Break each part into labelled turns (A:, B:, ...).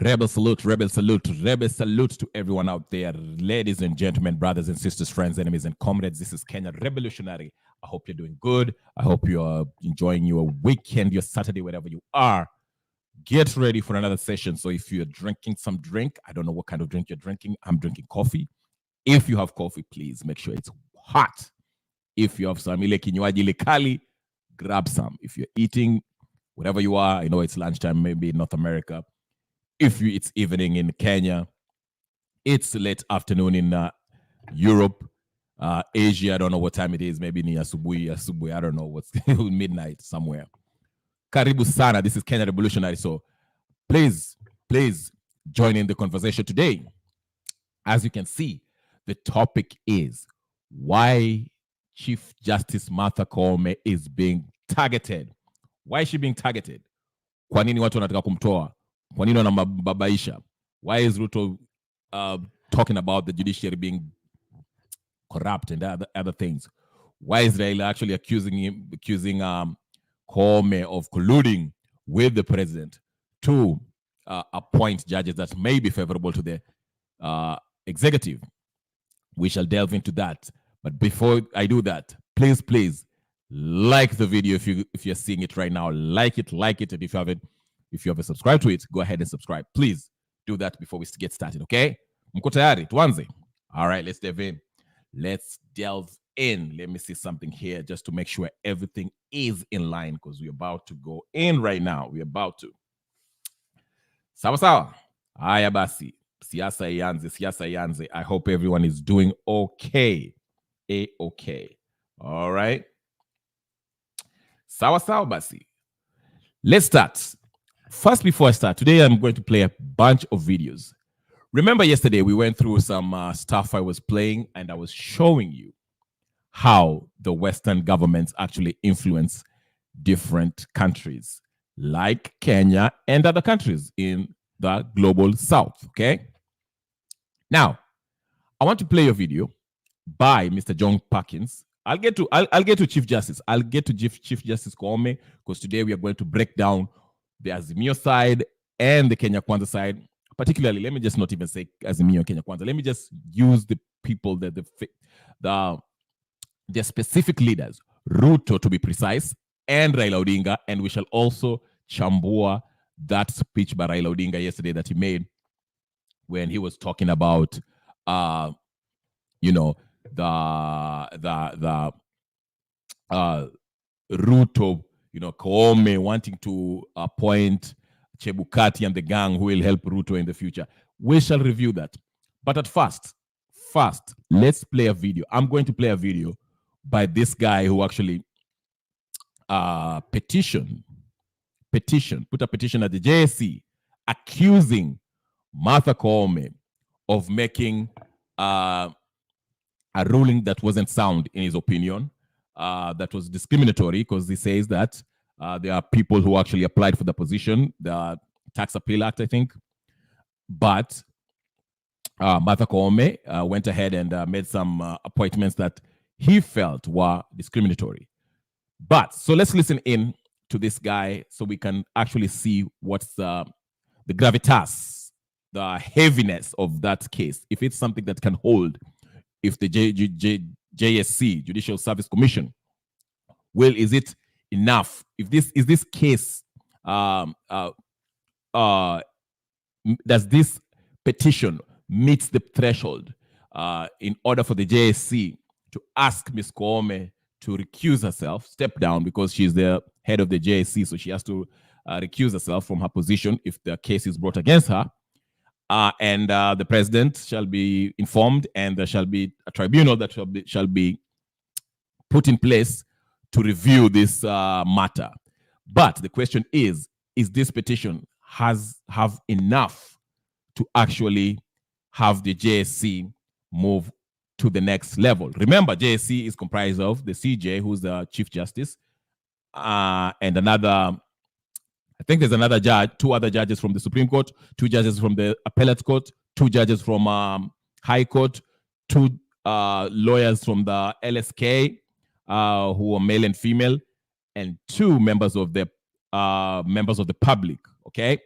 A: Rebel salute, rebel salute, rebel salute to everyone out there. Ladies and gentlemen, brothers and sisters, friends, enemies, and comrades. This is Kenya Revolutionary. I hope you're doing good. I hope you're enjoying your weekend, your Saturday, wherever you are. Get ready for another session. So if you're drinking some drink, I don't know what kind of drink you're drinking. I'm drinking coffee. If you have coffee, please make sure it's hot. If you have some ile kinywaji ile kali, grab some. If you're eating, wherever you are, I know it's lunchtime, maybe in North America. If it's evening in Kenya, it's late afternoon in Europe, Asia. I don't know what time it is. Maybe ni asubuhi. I don't know what's midnight somewhere. Karibu sana. This is Kenya Revolutionary. So please join in the conversation today. As you can see, the topic is why Chief Justice Martha Koome is being targeted. Why is she being targeted? Kwa nini watu wanataka kumtoa? Kwa nini wanambabaisha? Why is Ruto talking about the judiciary being corrupt and other things? Why is Raila actually accusing Koome of colluding with the president to appoint judges that may be favorable to the executive? We shall delve into that. But before I do that, please like the video if you're seeing it right now. Like it, and if you haven't subscribed to it, go ahead and subscribe. Please do that before we get started, okay? Mko tayari? Tuanze. All right, let's delve in. Let me see something here just to make sure everything is in line because we're about to go in right now. We're about to. Sawa. Haya basi. Siasa ianze. I hope everyone is doing okay. Okay. All right. Sawa basi. Let's start. First, before I start, today I'm going to play a bunch of videos. Remember yesterday we went through some stuff I was playing and I was showing you how the Western governments actually influence different countries like Kenya and other countries in the global south, okay? Now, I want to play a video by Mr. John Perkins. I'll get to Chief Justice. I'll get to Chief Justice Koome because today we are going to break down the Azimio side and the Kenya Kwanza side. Particularly, let me just not even say Azimio Kenya Kwanza. Let me just use the people that the specific leaders, Ruto to be precise, and Raila Odinga, and we shall also chambua that speech by Raila Odinga yesterday that he made when he was talking about the Ruto, Koome wanting to appoint Chebukati and the gang who will help Ruto in the future. We shall review that. But at first, let's play a video. I'm going to play a video by this guy who actually put a petition at the JSC accusing Martha Koome of making a ruling that wasn't sound in his opinion, that was discriminatory because he says that there are people who actually applied for the position, the Tax Appeal Act, I think. But Martha Koome went ahead and made some appointments that he felt were discriminatory. But so let's listen in to this guy so we can actually see what's the gravitas, the heaviness of that case. If it's something that can hold, if the JSC, Judicial Service Commission, is it enough? If this case, does this petition meets the threshold in order for the JSC to ask Ms. Koome to recuse herself, step down because she's the head of the JSC, so she has to recuse herself from her position if the case is brought against her. And the president shall be informed, and there shall be a tribunal that shall be put in place to review this matter. But the question is this petition have enough to actually have the JSC move to the next level? Remember, JSC is comprised of the CJ, who's the Chief Justice, and another, I think there's another judge, two other judges from the Supreme Court, two judges from the Appellate Court, two judges from High Court, two lawyers from the LSK, who are male and female, and two members of the public. Okay,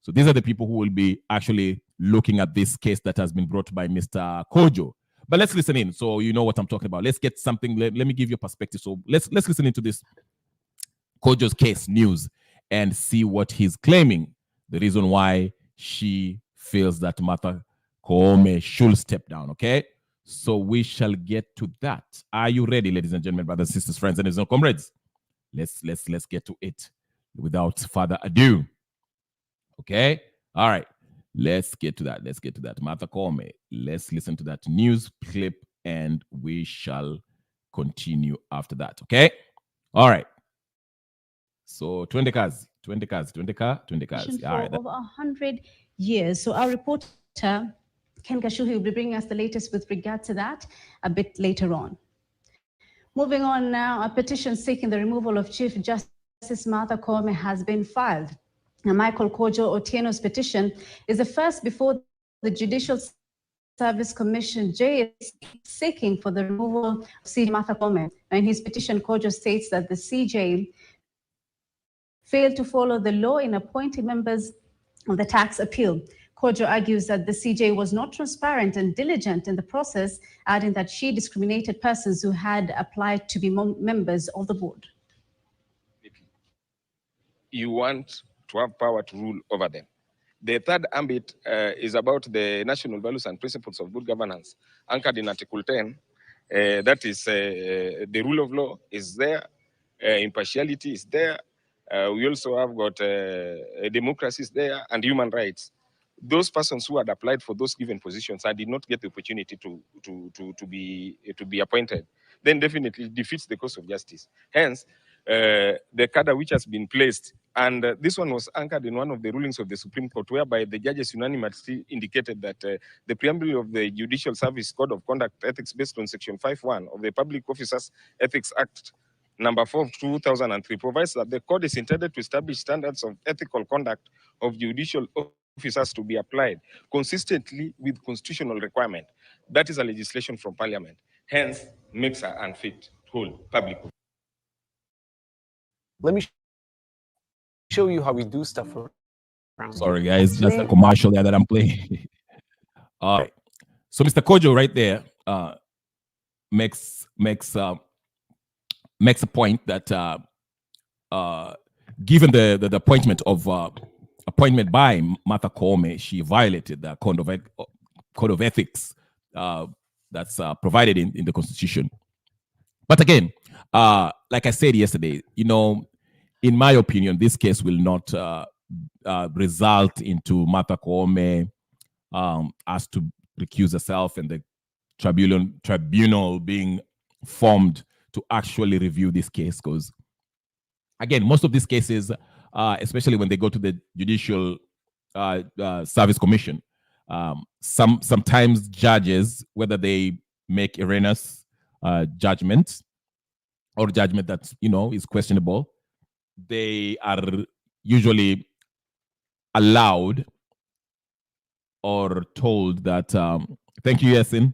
A: So these are the people who will be actually looking at this case that has been brought by Mr. Kojo. But let's listen in, so you know what I'm talking about. Let's get something. Let me give you a perspective. So let's listen into this Kojo's case news and see what he's claiming. The reason why she feels that Martha Koome should step down. Okay, so we shall get to that. Are you ready, ladies and gentlemen, brothers, sisters, friends, and comrades? Let's get to it without further ado. Okay, all right. Let's get to that. Let's get to that. Martha Koome. Let's listen to that news clip and we shall continue after that. Okay? All right. So 20 cars. All right.
B: Over 100 years. So our reporter, Ken Kashuhi, will be bringing us the latest with regard to that a bit later on. Moving on now, a petition seeking the removal of Chief Justice Martha Koome has been filed. Now, Michael Kojo Otieno's petition is the first before the Judicial Service Commission, JSC, seeking for the removal of CJ Martha Koome. In his petition, Kojo states that the CJ failed to follow the law in appointing members of the tax appeal. Kojo argues that the CJ was not transparent and diligent in the process, adding that she discriminated persons who had applied to be members of the board.
C: You want to have power to rule over them. The third ambit is about the national values and principles of good governance, anchored in Article 10. That is, the rule of law is there, impartiality is there. We also have got democracy is there and human rights. Those persons who had applied for those given positions and did not get the opportunity to be appointed, then definitely defeats the cause of justice. Hence, the cadre which has been placed, and this one was anchored in one of the rulings of the Supreme Court, whereby the judges unanimously indicated that the preamble of the Judicial Service Code of Conduct Ethics, based on Section 5.1 of the Public Officers Ethics Act, Number 4 of 2003, provides that the code is intended to establish standards of ethical conduct of judicial officers to be applied consistently with constitutional requirement. That is a legislation from Parliament. Hence, makes her unfit to hold public.
D: Let me show you how we do stuff around.
A: Sorry, guys, just a commercial there that I'm playing. All right. So Mr. Kojo right there makes a point that given the appointment by Martha Koome, she violated the code of ethics that's provided in the Constitution. But again, like I said yesterday, in my opinion, this case will not result into Martha Koome asked to recuse herself and the tribunal being formed to actually review this case. Because again, most of these cases, especially when they go to the Judicial Service Commission, sometimes judges, whether they make erroneous judgments or judgment that is questionable, they are usually allowed or told that thank you, Yasin.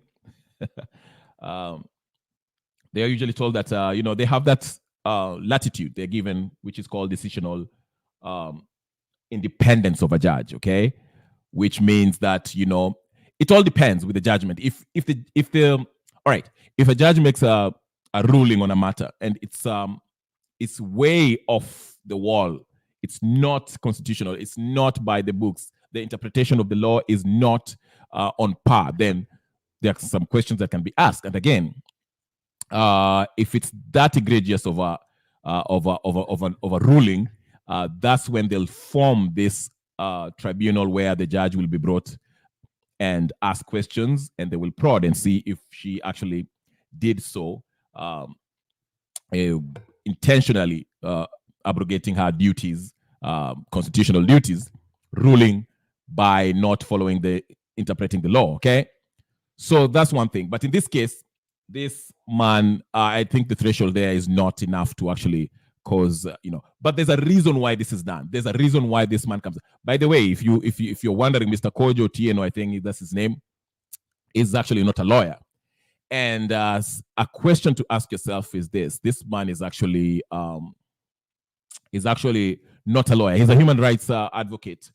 A: They are usually told that they have that latitude they're given, which is called decisional independence of a judge. Okay, which means that it all depends with the judgment. If a judge makes a ruling on a matter and it's way off the wall, it's not constitutional, it's not by the books, the interpretation of the law is not on par, then there are some questions that can be asked. And again, if it's that egregious of a ruling, that's when they'll form this tribunal where the judge will be brought and ask questions, and they will prod and see if she actually did so intentionally abrogating her duties, constitutional duties, ruling by not interpreting the law. Okay, so that's one thing. But in this case, this man, I think the threshold there is not enough to actually cause, but there's a reason why this is done. There's a reason why this man comes. By the way, if you're wondering, Mr. Kojo Otieno, I think that's his name, is actually not a lawyer. And a question to ask yourself is this: this man is actually not a lawyer. He's a human rights advocate.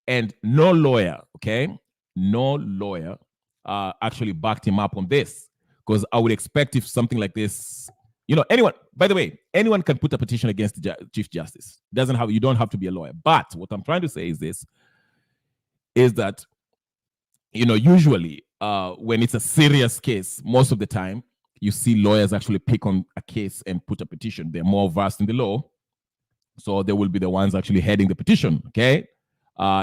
A: And no lawyer, okay, no lawyer actually backed him up on this. Because I would expect if something like this, anyone, by the way, anyone can put a petition against the Chief Justice. You don't have to be a lawyer. But what I'm trying to say is this, is that, usually when it's a serious case, most of the time, you see lawyers actually pick on a case and put a petition. They're more versed in the law. So they will be the ones actually heading the petition, okay?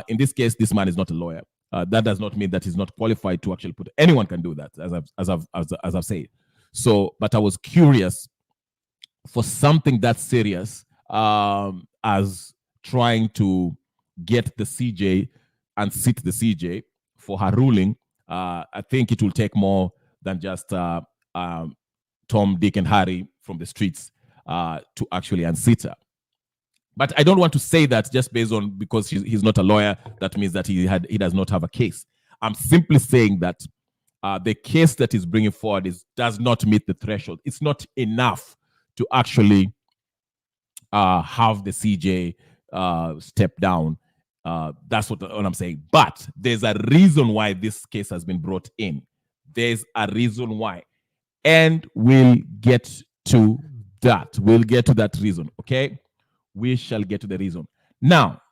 A: In this case, this man is not a lawyer. That does not mean that he's not qualified to actually put. Anyone can do that, as I've said. So, but I was curious for something that serious as trying to get the CJ and sit the CJ for her ruling. I think it will take more than just Tom, Dick, and Harry from the streets to actually unseat her. But I don't want to say that just based on because he's not a lawyer, that means that he does not have a case. I'm simply saying that the case that he's bringing forward does not meet the threshold. It's not enough to actually have the CJ step down. That's what I'm saying. But there's a reason why this case has been brought in. There's a reason why. And we'll get to that. We'll get to that reason, okay? We shall get to the reason. Now,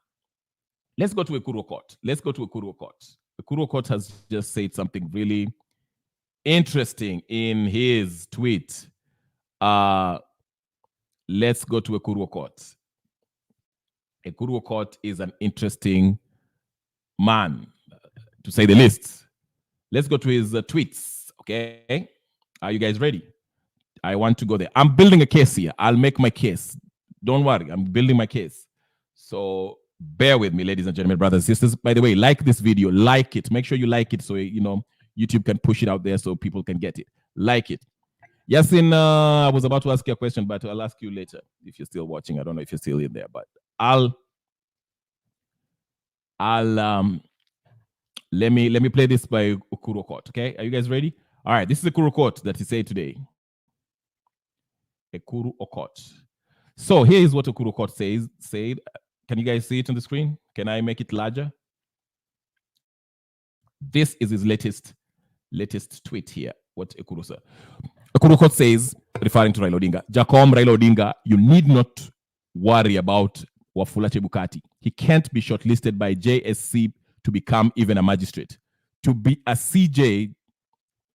A: let's go to Ekuru Court. Ekuru Court has just said something really interesting in his tweet. Let's go to Ekuru Court. Ekuru Court is an interesting man, to say the least. Let's go to his tweets, okay? Are you guys ready? I want to go there. I'm building a case here. I'll make my case. Don't worry, I'm building my case. So bear with me, ladies and gentlemen, brothers and sisters. By the way, like this video, like it. Make sure you like it so, YouTube can push it out there so people can get it. Like it. Yasin, I was about to ask you a question, but I'll ask you later if you're still watching. I don't know if you're still in there, but let me play this by Ekuru Court, okay? Are you guys ready? All right, this is Ekuru Court that he said today. Ekuru Court. So here is what Ekuru Court said. Can you guys see it on the screen? Can I make it larger? This is his latest tweet here. What Ekuru said. Ekuru Court says, referring to Raila Odinga, Jacom Raila Odinga, you need not worry about Wafula Chebukati. He can't be shortlisted by JSC to become even a magistrate. To be a CJ,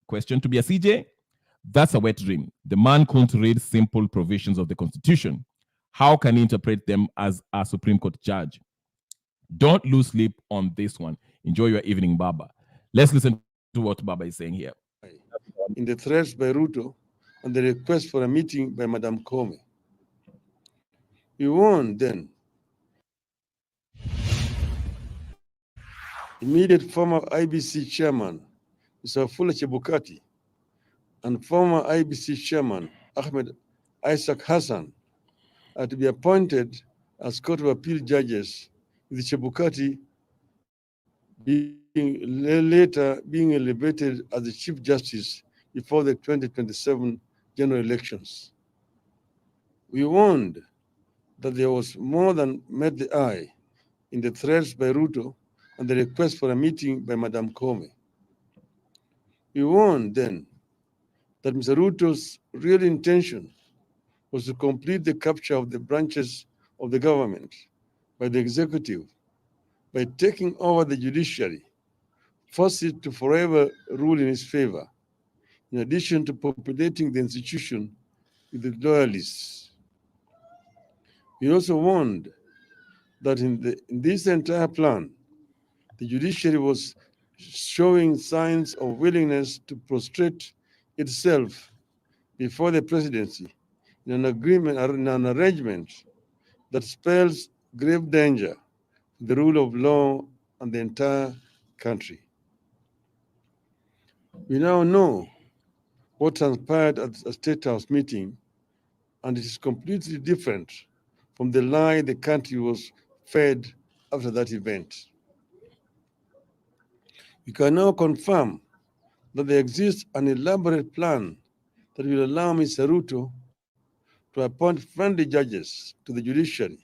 A: to be a CJ, that's a wet dream. The man couldn't read simple provisions of the Constitution. How can he interpret them as a Supreme Court judge? Don't lose sleep on this one. Enjoy your evening, Baba. Let's listen to what Baba is saying here.
E: In the threats by Ruto and the request for a meeting by Madam Koome. We warned then. Immediate former IBC chairman, Mr. Wafula Chebukati, and former IBC chairman, Ahmed Isaac Hassan, are to be appointed as Court of Appeal judges, with Chebukati later being elevated as the Chief Justice before the 2027 general elections. We warned that there was more than met the eye in the threats by Ruto and the request for a meeting by Madam Koome. We warned then that Mr. Ruto's real intention was to complete the capture of the branches of the government by the executive by taking over the judiciary, force it to forever rule in his favor, in addition to populating the institution with the loyalists. We also warned that in this entire plan, the judiciary was showing signs of willingness to prostrate itself before the presidency in an arrangement that spells grave danger to the rule of law and the entire country. We now know what transpired at a State House meeting, and it is completely different from the lie the country was fed after that event. We can now confirm that there exists an elaborate plan that will allow Mr. Ruto to appoint friendly judges to the judiciary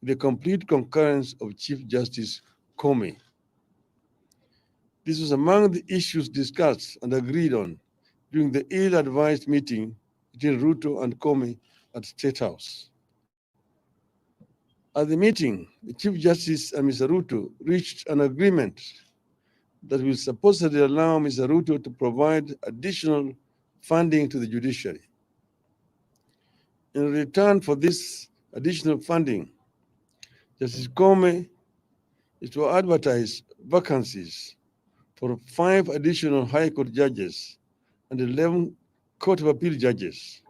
E: with the complete concurrence of Chief Justice Koome. This was among the issues discussed and agreed on during the ill-advised meeting between Ruto and Koome at State House. At the meeting, the Chief Justice and Mr. Ruto reached an agreement that will supposedly allow Mr. Ruto to provide additional funding to the judiciary. In return for this additional funding, Justice Koome is to advertise vacancies for 5 additional High Court judges and 11 Court of Appeal judges.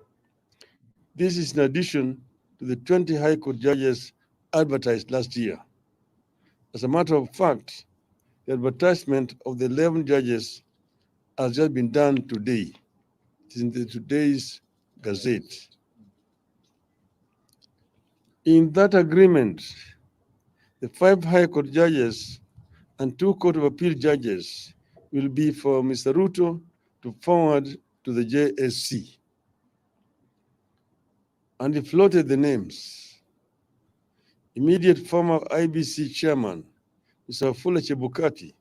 E: This is in addition to the 20 High Court judges advertised last year. As a matter of fact, the advertisement of the 11 judges has just been done today. It is in today's Gazette. In that agreement, the 5 High Court judges and 2 Court of Appeal judges will be for Mr. Ruto to forward to the JSC. And he floated the names. Immediate former IBC chairman, Mr. Wafula Chebukati,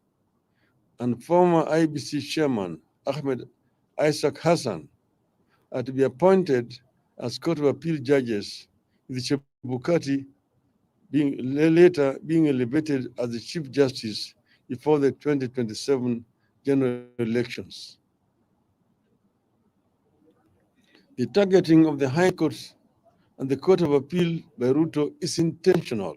E: and former IBC chairman, Ahmed Isaac Hassan, are to be appointed as Court of Appeal judges, with Chebukati later being elevated as the Chief Justice before the 2027 general elections. The targeting of the High Court and the Court of Appeal by Ruto is intentional.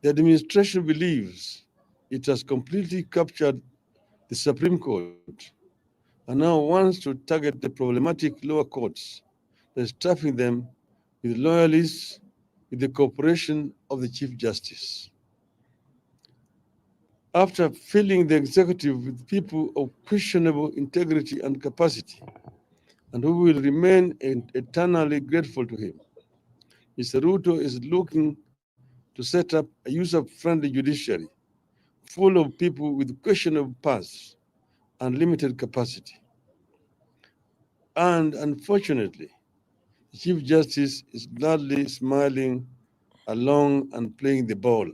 E: The administration believes it has completely captured the Supreme Court and now wants to target the problematic lower courts by stuffing them with loyalists with the cooperation of the Chief Justice. After filling the executive with people of questionable integrity and capacity, and who will remain eternally grateful to him, Mr. Ruto is looking to set up a user-friendly judiciary full of people with questionable pasts and limited capacity. And unfortunately, the Chief Justice is gladly smiling along and playing the ball.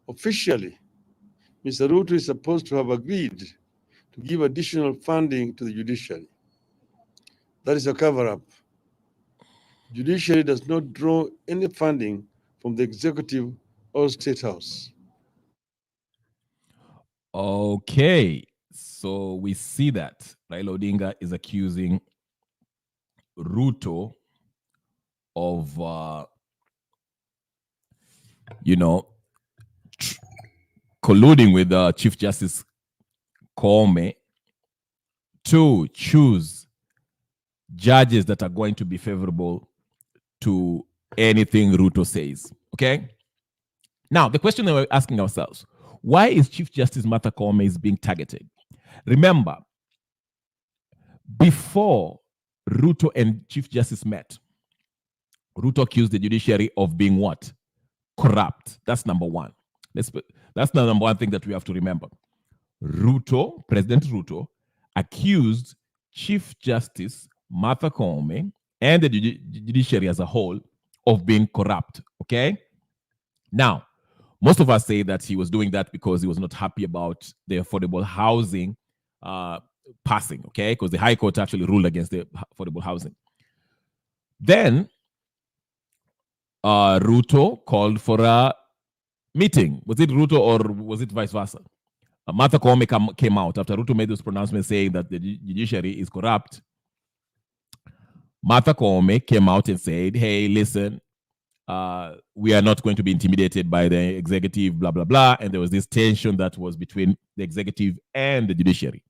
E: Officially, Mr. Ruto is supposed to have agreed to give additional funding to the judiciary. That is a cover-up. Judiciary does not draw any funding from the executive or State House.
A: Okay, so we see that Raila Odinga is accusing Ruto of, colluding with Chief Justice Koome to choose judges that are going to be favorable to anything Ruto says. Okay? Now, the question that we're asking ourselves, why is Chief Justice Martha Koome is being targeted? Remember, before Ruto and Chief Justice met, Ruto accused the judiciary of being what? Corrupt. That's number one. That's the number one thing that we have to remember. Ruto, President Ruto, accused Chief Justice Martha Koome and the judiciary as a whole of being corrupt. Okay? Now, most of us say that he was doing that because he was not happy about the affordable housing passing, okay? Because the High Court actually ruled against the affordable housing. Then Ruto called for a meeting. Was it Ruto or was it vice versa? Martha Koome came out after Ruto made those pronouncements saying that the judiciary is corrupt. Martha Koome came out and said, hey, listen, we are not going to be intimidated by the executive, blah, blah, blah. And there was this tension that was between the executive and the judiciary.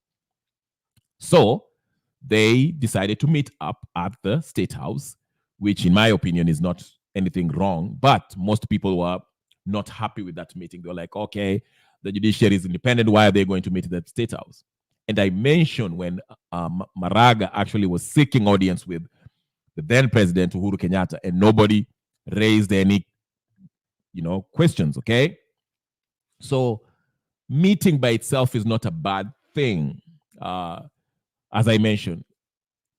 A: So they decided to meet up at the State House, which in my opinion is not anything wrong. But most people were not happy with that meeting. They were like, okay, the judiciary is independent. Why are they going to meet at the State House? And I mentioned when Maraga actually was seeking audience with the then President Uhuru Kenyatta, and nobody raised any, questions, okay? So meeting by itself is not a bad thing. As I mentioned,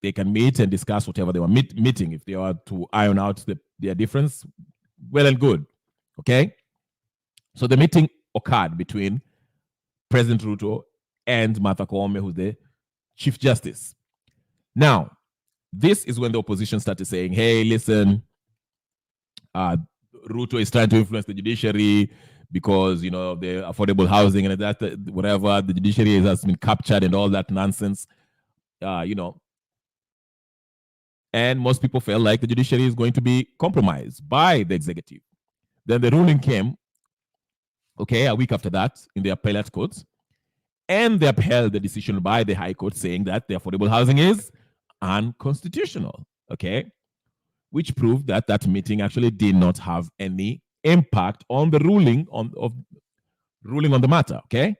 A: they can meet and discuss whatever they were meeting. If they are to iron out their difference, well and good, Okay? So the meeting occurred between President Ruto and Martha Koome, who's the Chief Justice. Now, this is when the opposition started saying, hey, listen, Ruto is trying to influence the judiciary because, you know, the affordable housing and that, whatever, the judiciary has been captured and all that nonsense, you know. And most people felt like the judiciary is going to be compromised by the executive. Then the ruling came, okay, a week after that in the appellate courts, and they upheld the decision by the High Court saying that the affordable housing is unconstitutional, okay, which proved that that meeting actually did not have any impact on the ruling on the matter, okay.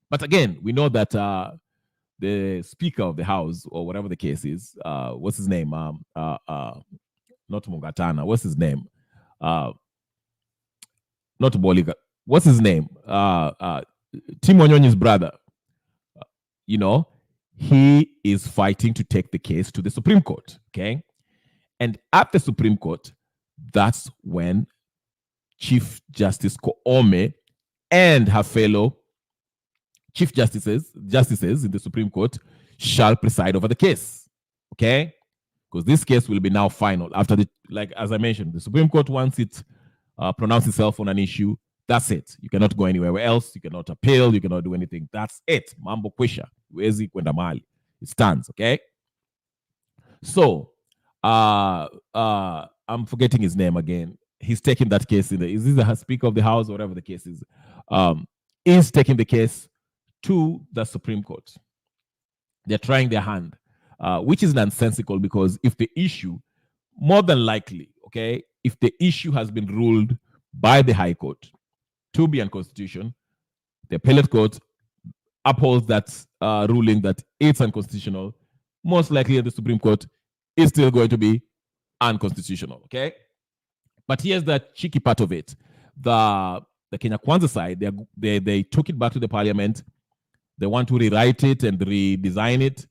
A: But again, we know that the Speaker of the House, or whatever the case is, what's his name? Not Mugatana. What's his name? Not Boliga. What's his name? Tim Onyonyi's brother. You know, he is fighting to take the case to the Supreme Court. Okay, and at the Supreme Court, that's when Chief Justice Koome and her fellow Chief Justices in the Supreme Court shall preside over the case. Okay? Because this case will be now final after the, like, as I mentioned, the Supreme Court, once it pronounces itself on an issue, that's it. You cannot go anywhere else. You cannot appeal. You cannot do anything. That's it. Mambo kwisha. Huwezi kwenda mahali. It stands. Okay? So, I'm forgetting his name again. He's taking that case in the, is this the Speaker of the House or whatever the case is? Is taking the case to the Supreme Court. They're trying their hand, which is nonsensical, because if the issue, more than likely, okay, if the issue has been ruled by the High Court to be unconstitutional, the appellate court upholds that ruling that it's unconstitutional, most likely the Supreme Court is still going to be unconstitutional, okay? But here's the cheeky part of it. The Kenya Kwanza side, they took it back to the parliament. They want to rewrite it and redesign it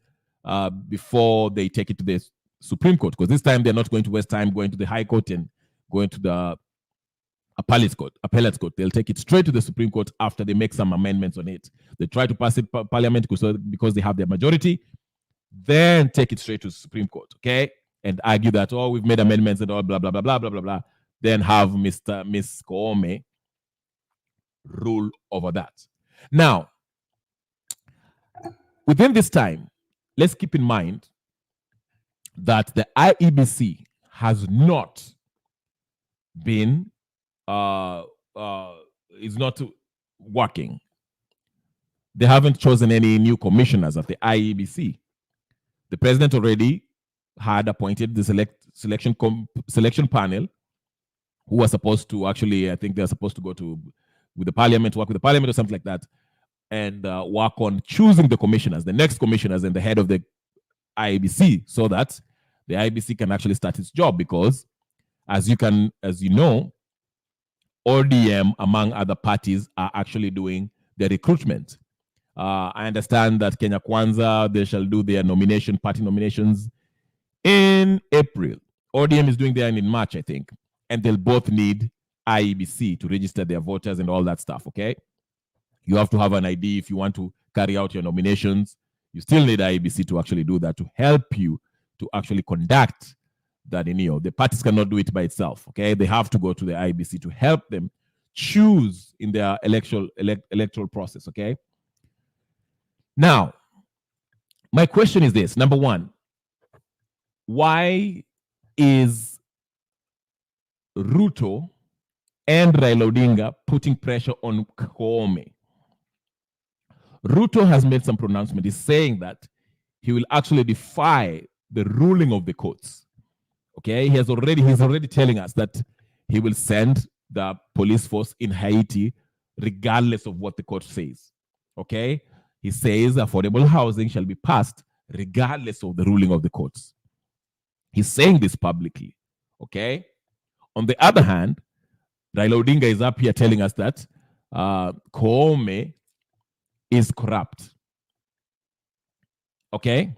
A: before they take it to the Supreme Court, because this time they're not going to waste time going to the High Court and going to the appellate court. They'll take it straight to the Supreme Court after they make some amendments on it. They try to pass it parliament because they have their majority, then take it straight to the Supreme Court, okay? And argue that, oh, we've made amendments and all, blah, blah, blah, blah, blah, blah, blah. Then have Miss Koome rule over that. Now, within this time, let's keep in mind that the IEBC has not been, is not working. They haven't chosen any new commissioners at the IEBC. The president already had appointed the selection panel, who was supposed to actually, I think they're supposed to go to with the parliament, work with the parliament or something like that, and work on choosing the commissioners, the next commissioners and the head of the IEBC, so that the IEBC can actually start its job. Because as you know, ODM, among other parties, are actually doing the recruitment. I understand that Kenya Kwanza, they shall do their party nominations in April. ODM is doing theirs in March, I think. And they'll both need IEBC to register their voters and all that stuff, okay? You have to have an ID if you want to carry out your nominations. You still need IEBC to actually do that, to help you to actually conduct that renewal. The parties cannot do it by itself, okay? They have to go to the IEBC to help them choose in their electoral process, okay? Now, my question is this. Number one, why is Ruto and Raila Odinga putting pressure on Koome? Ruto has made some pronouncement. He's saying that he will actually defy the ruling of the courts. Okay, he's already telling us that he will send the police force in Haiti regardless of what the court says. Okay, he says affordable housing shall be passed regardless of the ruling of the courts. He's saying this publicly. Okay. On the other hand, Raila Odinga is up here telling us that Koome is corrupt. Okay?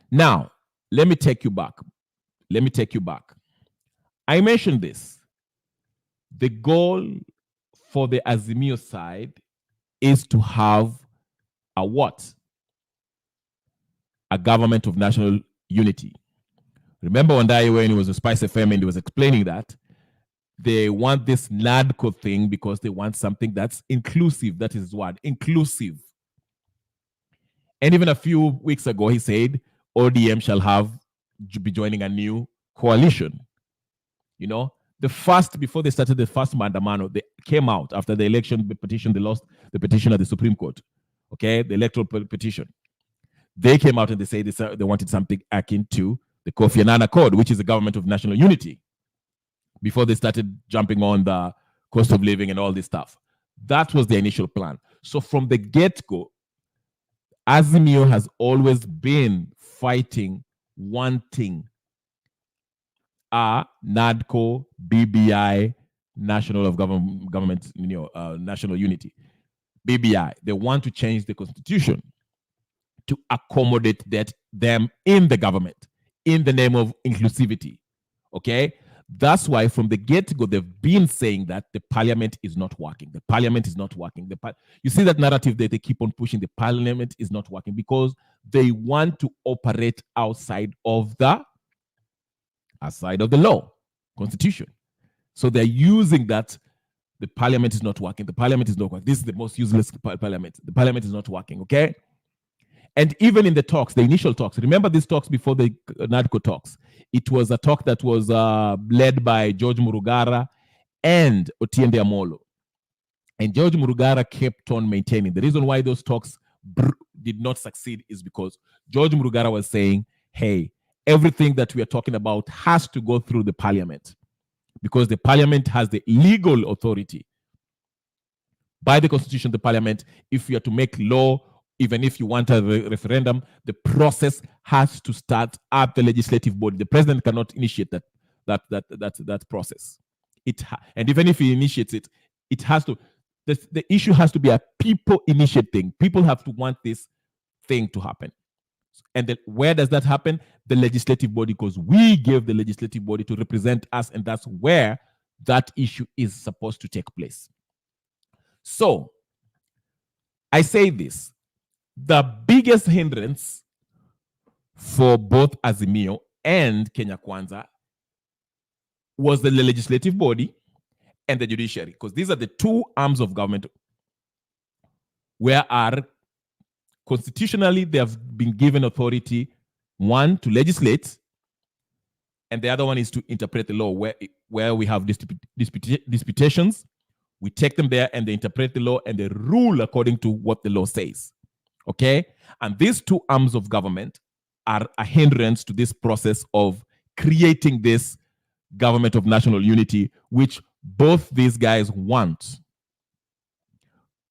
A: Now, let me take you back. I mentioned this. the goal for the Azimio side is to have a what? A government of national unity. Remember when when he was a Spice FM and he was explaining that they want this NADCO thing because they want something that's inclusive. That is what? Inclusive. And even a few weeks ago, he said ODM shall be joining a new coalition. You know, before they started the first Mandamano, they came out after the election petition. They lost the petition at the Supreme Court. Okay, the electoral petition. They came out and they said they wanted something akin to the Kofi Annan Accord, which is the government of national unity, before they started jumping on the cost of living and all this stuff. That was the initial plan. So from the get-go, Azimio has always been fighting, wanting a NADCO, BBI, national of government, national unity. BBI, they want to change the constitution to accommodate them in the government, in the name of inclusivity. Okay? That's why from the get-go, they've been saying that the parliament is not working. The parliament is not working. You see that narrative that they keep on pushing, the parliament is not working because they want to operate outside of the law, constitution. So they're using that the parliament is not working. The parliament is not working. This is the most useless parliament. The parliament is not working, okay? And even in the talks, the initial talks, remember these talks before the NADCO talks? It was a talk that was led by George Murugara and Otiende Amolo. And George Murugara kept on maintaining. The reason why those talks did not succeed is because George Murugara was saying, hey, everything that we are talking about has to go through the parliament because the parliament has the legal authority. By the constitution, the parliament, if you are to make law, even if you want a referendum, the process has to start at the legislative body. The president cannot initiate that process. And even if he initiates it, it has to. The issue has to be a people initiate thing. People have to want this thing to happen. And where does that happen? The legislative body, because we gave the legislative body to represent us, and that's where that issue is supposed to take place. So I say this. The biggest hindrance for both Azimio and Kenya Kwanza was the legislative body and the judiciary, because these are the two arms of government where constitutionally they have been given authority, one to legislate, and the other one is to interpret the law. Where we have disputations, we take them there and they interpret the law and they rule according to what the law says. Okay? And these two arms of government are a hindrance to this process of creating this government of national unity, which both these guys want.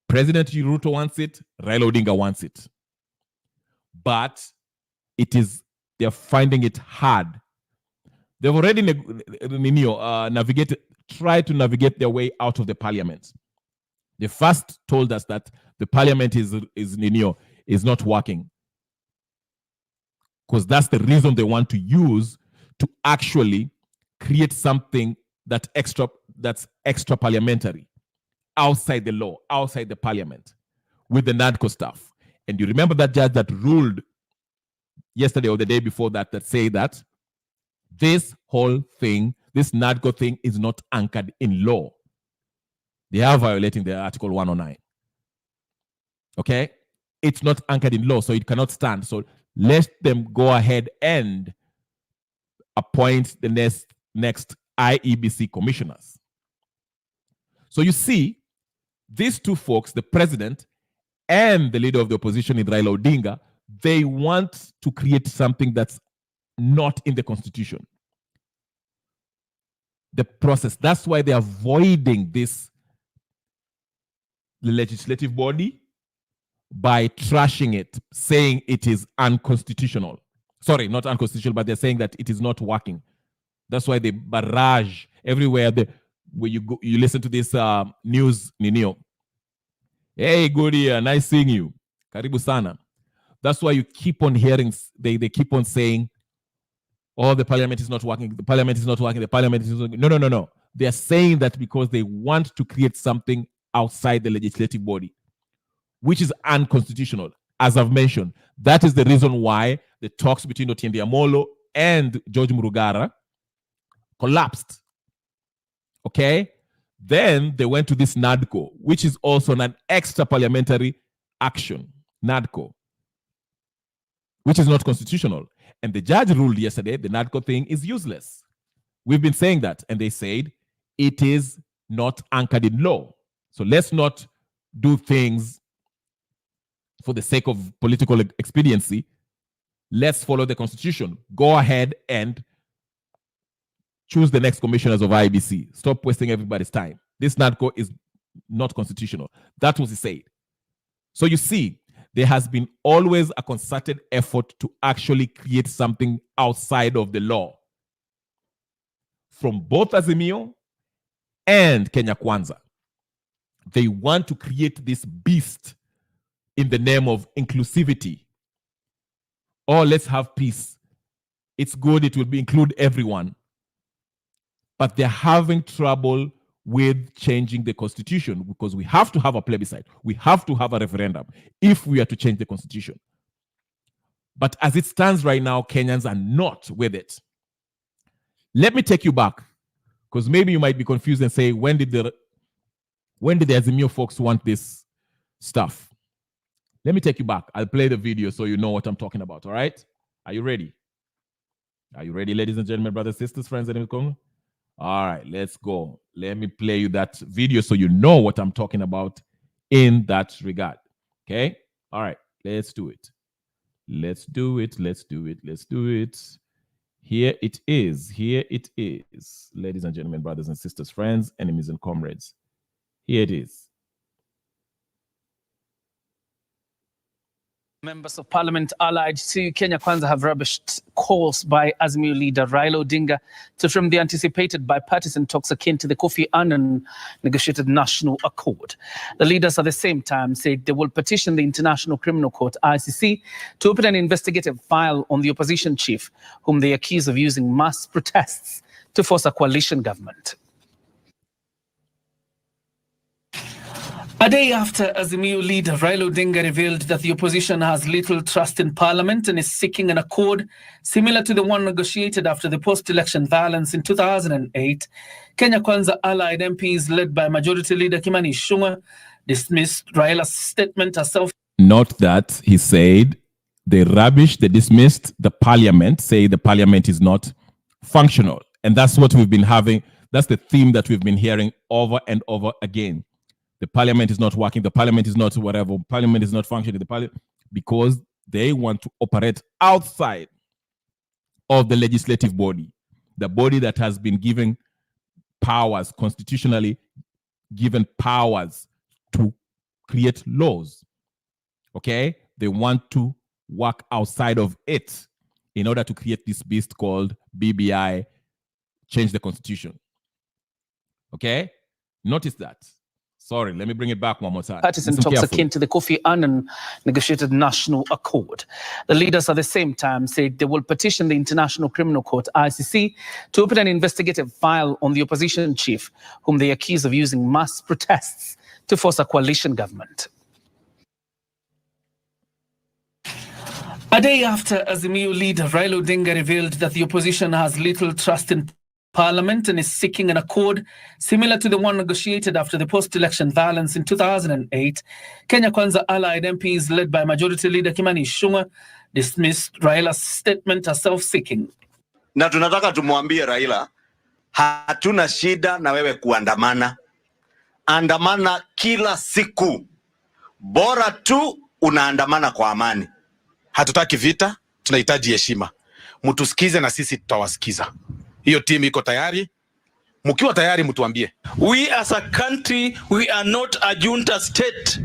A: President Ruto wants it, Raila Odinga wants it. But they're finding it hard. They've already tried to navigate their way out of the parliament. They first told us that the parliament is not working, because that's the reason they want to use to actually create something that's extra parliamentary, outside the law, outside the parliament, with the NADCO stuff. And you remember that judge that ruled yesterday or the day before that say that this whole thing, this NADCO thing, is not anchored in law. They are violating the Article 109. Okay? It's not anchored in law, so it cannot stand. So let them go ahead and appoint the next IEBC commissioners. So you see, these two folks, the president and the leader of the opposition in Raila Odinga, they want to create something that's not in the constitution. The process. That's why they're avoiding the legislative body by trashing it, saying it is unconstitutional. Sorry, not unconstitutional, but they're saying that it is not working. That's why they barrage everywhere. Where you go, you listen to this news, Ninio. Hey, good year, nice seeing you. Karibu sana. That's why you keep on hearing, they keep on saying, oh, the parliament is not working, the parliament is not working, the parliament is not working. No. They're saying that because they want to create something outside the legislative body, which is unconstitutional. As I've mentioned, that is the reason why the talks between Otiende Amolo and George Murugara collapsed. Okay? Then they went to this NADCO, which is also an extra parliamentary action, NADCO, which is not constitutional. And the judge ruled yesterday the NADCO thing is useless. We've been saying that, and they said it is not anchored in law. So let's not do things for the sake of political expediency. Let's follow the constitution. Go ahead and choose the next commissioners of IEBC. Stop wasting everybody's time. This NADCO is not constitutional. That was said. So you see, there has been always a concerted effort to actually create something outside of the law from both Azimio and Kenya Kwanza. They want to create this beast in the name of inclusivity. Oh, let's have peace. It's good. It will include everyone. But they're having trouble with changing the constitution because we have to have a plebiscite. We have to have a referendum if we are to change the constitution. But as it stands right now, Kenyans are not with it. Let me take you back, because maybe you might be confused and say, when did the Azimio folks want this stuff? Let me take you back. I'll play the video so you know what I'm talking about, all right? Are you ready? Are you ready, ladies and gentlemen, brothers, sisters, friends, and Koome? All right, let's go. Let me play you that video so you know what I'm talking about in that regard. Okay? All right, let's do it. Let's do it. Let's do it. Let's do it. Here it is. Here it is. Ladies and gentlemen, brothers and sisters, friends, enemies and comrades. Here it is.
F: Members of Parliament allied to Kenya Kwanza have rubbished calls by Azimio leader Raila Odinga to frame the anticipated bipartisan talks akin to the Kofi Annan negotiated national accord. The leaders at the same time said they will petition the International Criminal Court, ICC, to open an investigative file on the opposition chief, whom they accuse of using mass protests to force a coalition government. A day after Azimio leader Raila Odinga revealed that the opposition has little trust in parliament and is seeking an accord similar to the one negotiated after the post-election violence in 2008, Kenya Kwanza allied MPs led by Majority Leader Kimani Ichung'wah dismissed Raila's statement as self.
A: Note that he said they rubbish, they dismissed the parliament, say the parliament is not functional. And that's what we've been having. That's the theme that we've been hearing over and over again. The parliament is not working. The parliament is not whatever. Parliament is not functioning. Because they want to operate outside of the legislative body, the body that has been given powers, constitutionally given powers to create laws. Okay? They want to work outside of it in order to create this beast called BBI, change the constitution. Okay? Notice that. Sorry, let me bring it back one more time.
F: Partisan talks akin to the Kofi Annan negotiated national accord. The leaders at the same time said they will petition the International Criminal Court, ICC, to open an investigative file on the opposition chief, whom they accuse of using mass protests to force a coalition government. A day after Azimio leader Raila Odinga revealed that the opposition has little trust in Parliament and is seeking an accord similar to the one negotiated after the post-election violence in 2008, Kenya Kwanza allied MPs led by Majority Leader Kimani Ichung'wah dismissed Raila's statement as self-seeking.
G: Na tunataka tumwambie Raila, hatuna shida na wewe kuandamana. Andamana kila siku. Bora tu unaandamana kwa amani.
H: Hatutaki vita, tunahitaji heshima. Mtusikize na sisi tutawasikiza. Hiyo timu iko tayari. Mkiwa tayari mtuambie.
I: We as a country, we are not a junta state.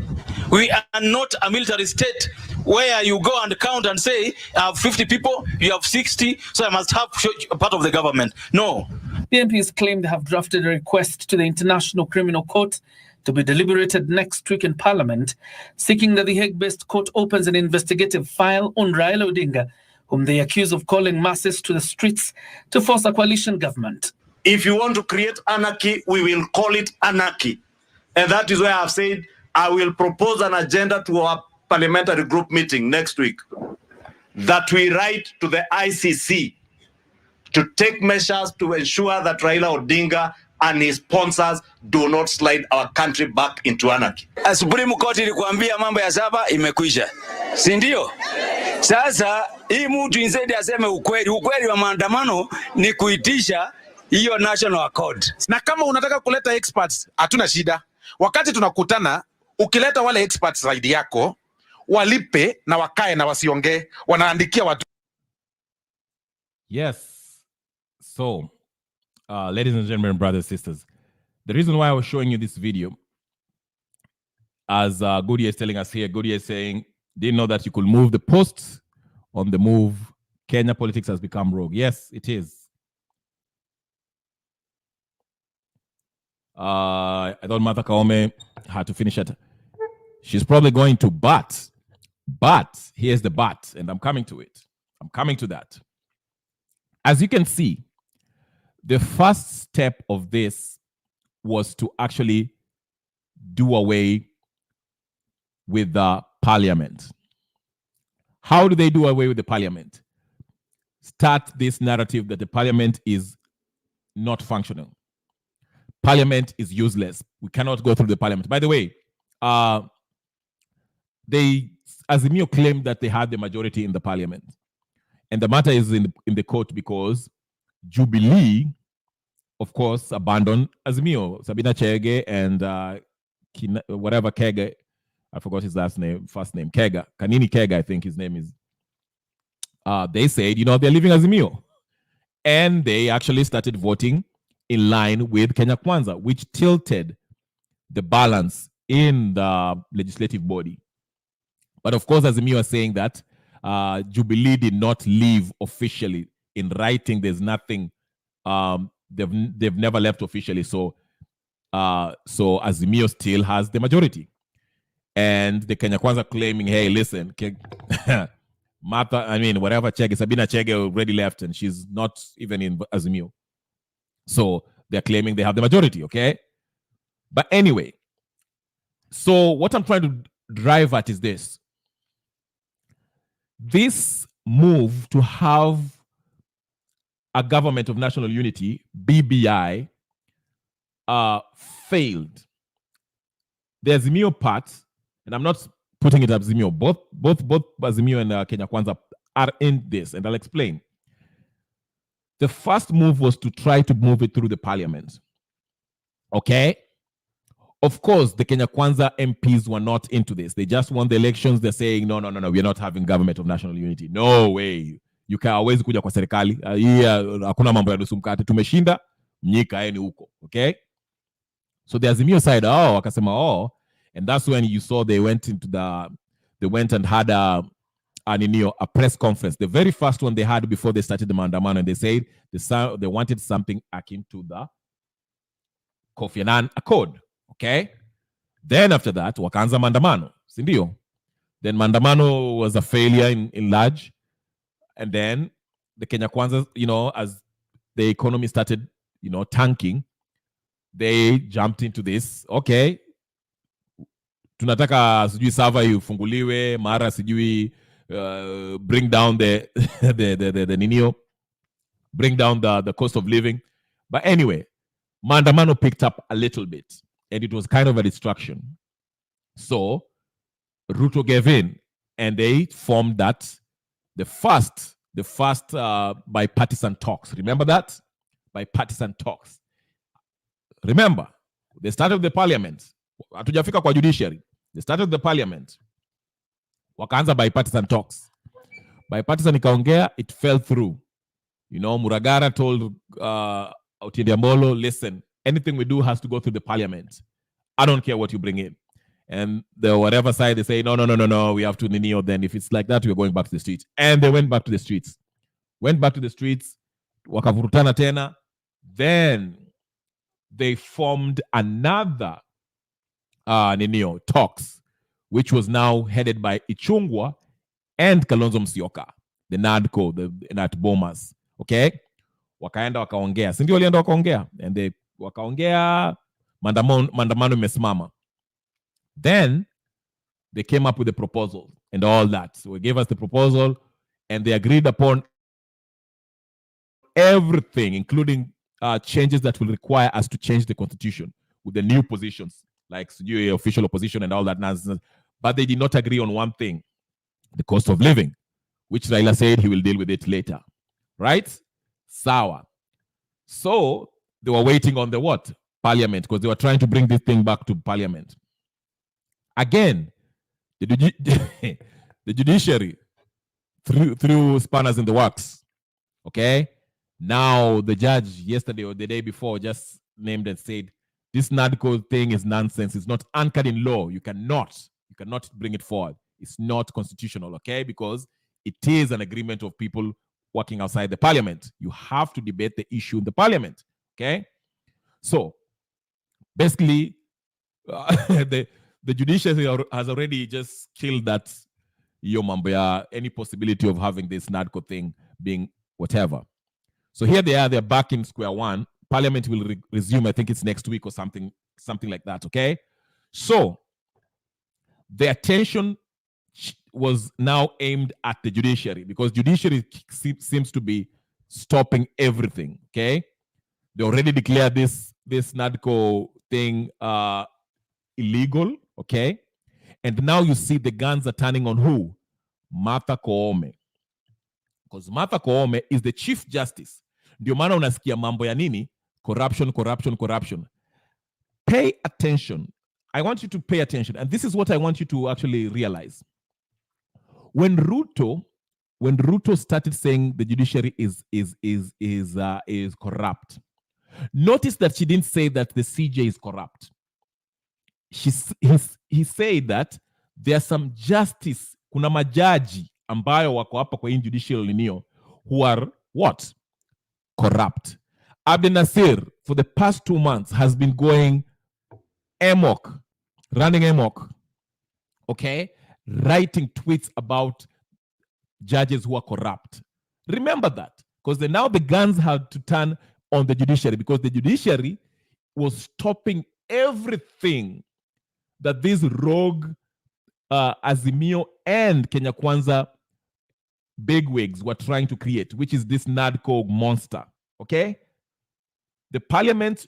I: We are not a military state where you go and count and say, I have 50 people, you have 60, so I must have a part of the government. No.
F: The MPs claim they have drafted a request to the International Criminal Court to be deliberated next week in Parliament, seeking that the Hague-based court opens an investigative file on Raila Odinga, whom they accuse of calling masses to the streets to force a coalition government.
G: If you want to create anarchy, we will call it anarchy. And that is why I've said I will propose an agenda to our parliamentary group meeting next week that we write to the ICC to take measures to ensure that Raila Odinga and his sponsors do not slide our country back into anarchy.
J: Supreme Court ilikuambia mambo ya saba imekwisha, si ndio? Sasa hii mtu instead aseme ukweli wa maandamano ni kuitisha hiyo national accord.
H: Na kama unataka kuleta experts, hatuna shida. Wakati tunakutana, ukileta wale experts zaidi yako, walipe na wakae na wasiongee, wanaandikia watu.
A: Yes. So, ladies and gentlemen, brothers and sisters, the reason why I was showing you this video, as Goody is telling us here, Goody is saying, didn't know that you could move the posts on the move. Kenya politics has become rogue. Yes, it is. I thought Martha Koome had to finish it. She's probably going to, but here's the but, and I'm coming to it. I'm coming to that. As you can see, the first step of this was to actually do away with the parliament. How do they do away with the parliament? Start this narrative that the parliament is not functional. Parliament is useless. We cannot go through the parliament. By the way, Azimio claimed that they had the majority in the parliament. And the matter is in the court because Jubilee, of course, abandoned Azimio. Sabina Chege and whatever Kega, I forgot his first name, Kega. Kanini Kega, I think his name is. They said, they're leaving Azimio. And they actually started voting in line with Kenya Kwanza, which tilted the balance in the legislative body. But of course, Azimio is saying that Jubilee did not leave officially. In writing, there's nothing. They've never left officially. So Azimio still has the majority. And the Kenya Kwanza claiming, hey, listen, whatever Chege, Sabina Chege already left and she's not even in Azimio. So they're claiming they have the majority, okay? But anyway, so what I'm trying to drive at is this. This move to have a government of national unity, BBI, failed. The Azimio part, and I'm not putting it at Azimio, both Azimio and Kenya Kwanza are in this, and I'll explain. The first move was to try to move it through the parliament. Okay? Of course, the Kenya Kwanza MPs were not into this. They just won the elections. They're saying, no, we're not having government of national unity. No way. You can always kuja kwa serikali. Hakuna mambo ya nusu mkate. Tumeshinda, mnyikaeni huko. Okay? So the Azimio side, wakasema, and that's when you saw they went and had a press conference. The very first one they had before they started the Maandamano, and they said they wanted something akin to the Kofi Annan Accord. Okay? Then after that, wakaanza Maandamano. Sindio? Then Maandamano was a failure in large. And then the Kenya Kwanza, as the economy started, tanking, they jumped into this. Okay. Tunataka sijui server ifunguliwe, mara sijui bring down the ninio, bring down the cost of living. But anyway, Maandamano picked up a little bit, and it was kind of a distraction. So Ruto gave in, and they formed the first bipartisan talks. Remember that? Bipartisan talks. Remember, they started the parliament. Hatujafika kwa judiciary. They started the parliament. Wakaanza bipartisan talks. Bipartisan ikaongea, it fell through. Muragara told Otiende Amolo, listen, anything we do has to go through the parliament. I don't care what you bring in. And the whatever side they say, no, we have to Ninio. Then if it's like that, we're going back to the streets. And they went back to the streets. Wakavurutana tena. Then they formed another Ninio talks, which was now headed by Ichungwa and Kalonzo Musyoka, the NADCO, the Nat Bomas. Okay? wakaenda wakaongea, si ndio? Walienda wakaongea and they wakaongea, maandamano imesimama. Then they came up with a proposal and all that. So they gave us the proposal and they agreed upon everything, including changes that will require us to change the constitution with the new positions, like official opposition and all that nonsense. But they did not agree on one thing, the cost of living, which Raila said he will deal with it later. Right? Sawa. So they were waiting on the what? Parliament, because they were trying to bring this thing back to parliament. Again, the judiciary threw spanners in the works. Okay? Now the judge yesterday or the day before just named and said, this NADCO thing is nonsense. It's not anchored in law. You cannot bring it forward. It's not constitutional, okay? Because it is an agreement of people working outside the parliament. You have to debate the issue in the parliament, okay? So basically, the judiciary has already just killed that any possibility of having this NADCO thing being whatever. So here they are, they're back in square one. Parliament will resume, I think it's next week or something like that, okay? So the attention was now aimed at the judiciary because judiciary seems to be stopping everything, okay? They already declared this NADCO thing illegal, okay? And now you see the guns are turning on who? Martha Koome. Because Martha Koome is the Chief Justice. Ndio maana unasikia mambo ya nini? Corruption. Pay attention. I want you to pay attention. And this is what I want you to actually realize. When Ruto started saying the judiciary is corrupt, notice that she didn't say that the CJ is corrupt. He said that there's some justice, kuna majaji ambayo wako hapa kwa judicial linio who are what? Corrupt. Abdel Nasir, for the past 2 months, has been going running amok, okay? Writing tweets about judges who are corrupt. Remember that, because now the guns had to turn on the judiciary because the judiciary was stopping everything that these rogue Azimio and Kenya Kwanza bigwigs were trying to create, which is this NADCO monster, okay? The parliament,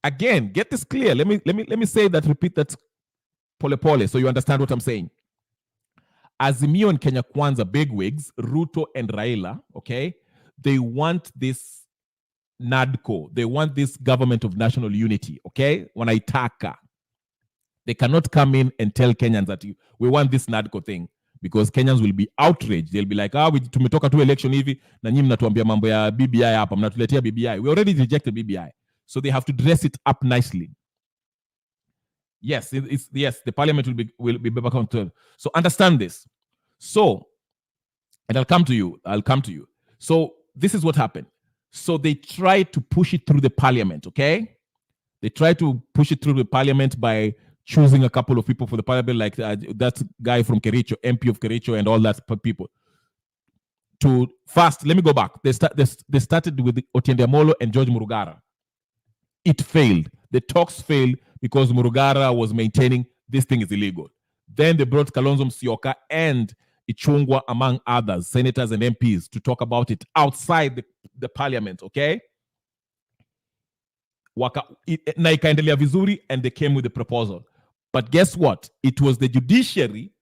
A: again, get this clear. Let me say that, repeat that pole so you understand what I'm saying. Azimio and Kenya Kwanza bigwigs, Ruto and Raila, okay? They want this NADCO. They want this government of national unity, okay? Wanaitaka. They cannot come in and tell Kenyans that we want this NADCO thing because Kenyans will be outraged. They'll be like, tumetoka tu election hivi na nyinyi mnatuambia mambo ya BBI hapa, mnatuletea BBI. We already rejected BBI. So they have to dress it up nicely. Yes, the parliament will be back on turn. So understand this. So, and I'll come to you. So this is what happened. So they tried to push it through the parliament, okay? They tried to push it through the parliament by choosing a couple of people for the parliament, like that guy from Kericho, MP of Kericho, and all that people. Let me go back. They started with Otiende Amolo and George Murugara. It failed. The talks failed because Murugara was maintaining this thing is illegal. Then they brought Kalonzo Musyoka and Ichung'wah, among others, senators and MPs, to talk about it outside the parliament, okay? Na ikaendelea vizuri, and they came with the proposal. But guess what? It was the judiciary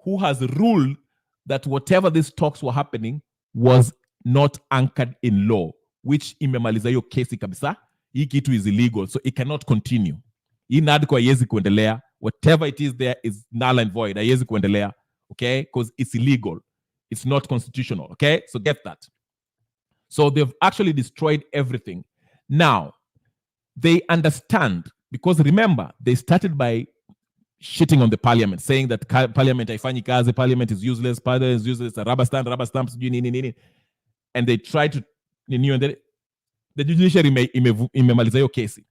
A: who has ruled that whatever these talks were happening was not anchored in law, which imemaliza hiyo kesi kabisa. Hii kitu is illegal, so it cannot continue. Hii NADCO haiwezi kuendelea. Whatever it is there is null and void. Haiwezi kuendelea, okay? Because it's illegal. It's not constitutional, okay? So get that. So they've actually destroyed everything. Now, they understand, because remember, they started by shitting on the parliament, saying that parliament haifanyi kazi, parliament is useless, rubber stamps, and they tried to, the judiciary imemaliza hiyo kesi.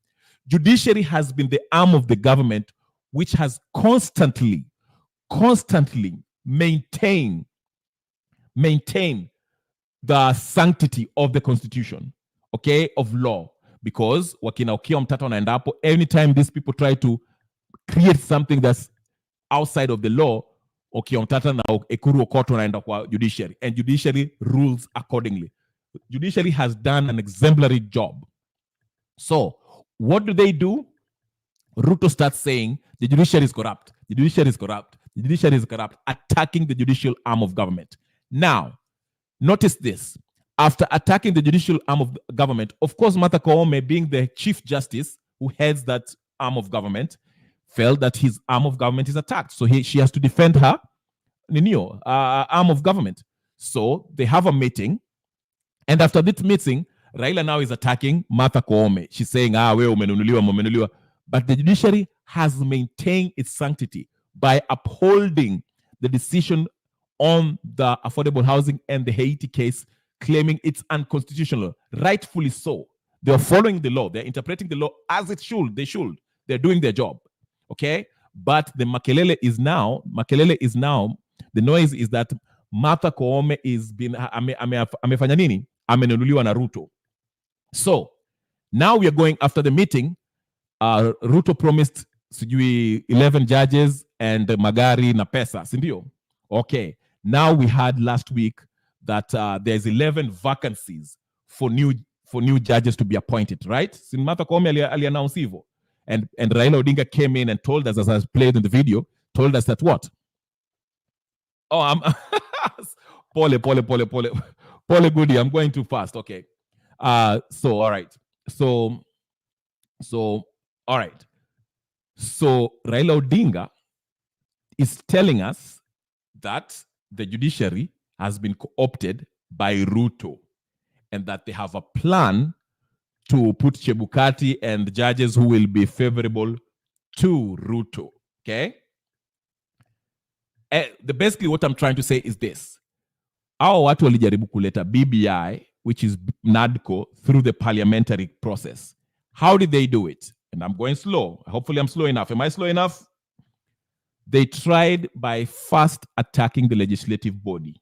A: Judiciary has been the arm of the government which has constantly maintained the sanctity of the constitution, okay, of law. Because wakina Okiya Mtata wanaenda hapo, anytime these people try to create something that's outside of the law, Okiya Mtata na Ekuru Okoto wanaenda kwa judiciary, and judiciary rules accordingly. Judiciary has done an exemplary job. So what do? Ruto starts saying the judiciary is corrupt, the judiciary is corrupt, the judiciary is corrupt, attacking the judicial arm of government. Now, notice this. After attacking the judicial arm of government, of course, Martha Koome, being the chief justice who heads that arm of government, felt that his arm of government is attacked. So she has to defend her arm of government. So they have a meeting. And after this meeting, Raila now is attacking Martha Koome. She's saying, wewe umenunuliwa. But the judiciary has maintained its sanctity by upholding the decision on the affordable housing and the Haiti case, claiming it's unconstitutional. Rightfully so. They are following the law. They're interpreting the law as it should. They should. They're doing their job. Okay? But the makelele is now, the noise is that Martha Koome is been amefanya nini? Amenunuliwa na Ruto. So now we are going after the meeting. Ruto promised 11 judges and magari na pesa, sindio? Okay. Now we had last week that there's 11 vacancies for new judges to be appointed, right? Sin Martha Koome ali-announce hivyo. And Raila Odinga came in and told us, as I played in the video, told us that what? Oh, I'm Pole goody. I'm going too fast. Okay. So all right. So all right. So Raila Odinga is telling us that the judiciary has been co-opted by Ruto and that they have a plan to put Chebukati and judges who will be favorable to Ruto. Okay? Basically what I'm trying to say is this. Our watu walijaribu kuleta BBI, which is NADCO, through the parliamentary process. How did they do it? And I'm going slow. Hopefully I'm slow enough. Am I slow enough? They tried by first attacking the legislative body.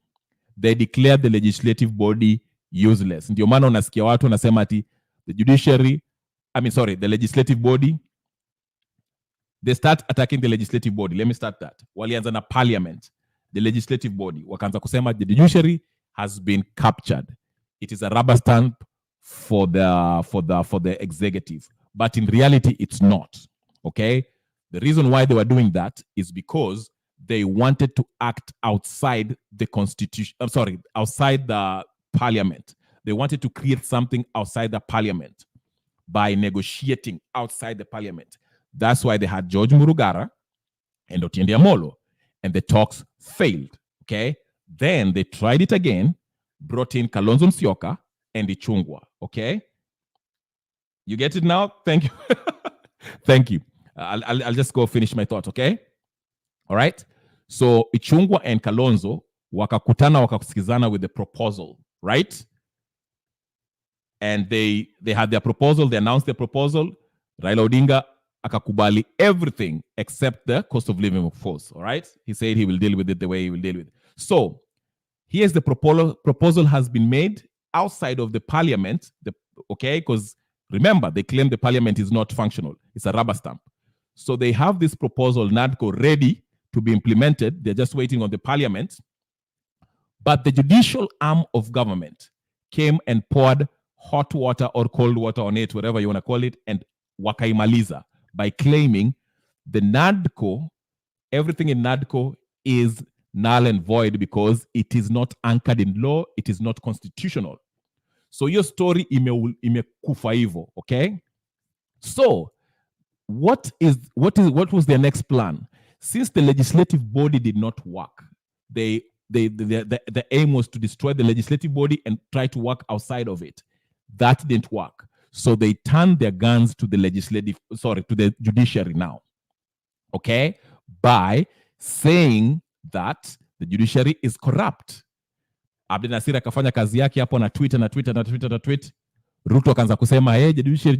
A: They declared the legislative body useless. Ndio maana unasikia watu wanasema ati the legislative body, they start attacking the legislative body. Let me start that. Walianza na parliament, the legislative body. Wakaanza kusema the judiciary has been captured. It is a rubber stamp for the executive. But in reality, it's not. Okay? The reason why they were doing that is because they wanted to act outside the constitution. Outside the parliament. They wanted to create something outside the parliament by negotiating outside the parliament. That's why they had George Murugara and Otiende Amolo, and the talks failed. Okay? Then they tried it again, brought in Kalonzo Musyoka and Ichung'wah. Okay? You get it now? Thank you. Thank you. I'll just go finish my thought, okay? All right? So Ichung'wah and Kalonzo wakasikizana with the proposal, right? And they had their proposal, they announced their proposal. Raila Odinga akakubali everything except the cost of living of force, all right? He said he will deal with it the way he will deal with it. So here's the proposal has been made outside of the parliament, okay? Because remember, they claim the parliament is not functional. It's a rubber stamp. So they have this proposal, NADCO, ready to be implemented. They're just waiting on the parliament. But the judicial arm of government came and poured hot water or cold water on it, whatever you want to call it, and wakaimaliza by claiming the NADCO, everything in NADCO is null and void because it is not anchored in law, it is not constitutional. So your story imekufa hivyo, okay? So what was their next plan? Since the legislative body did not work, the aim was to destroy the legislative body and try to work outside of it. That didn't work. So they turned their guns to the judiciary now. Okay? By saying that the judiciary is corrupt. Abdi Nasir akafanya kazi yake hapo na tweet. Ruto akaanza kusema, hey, judiciary.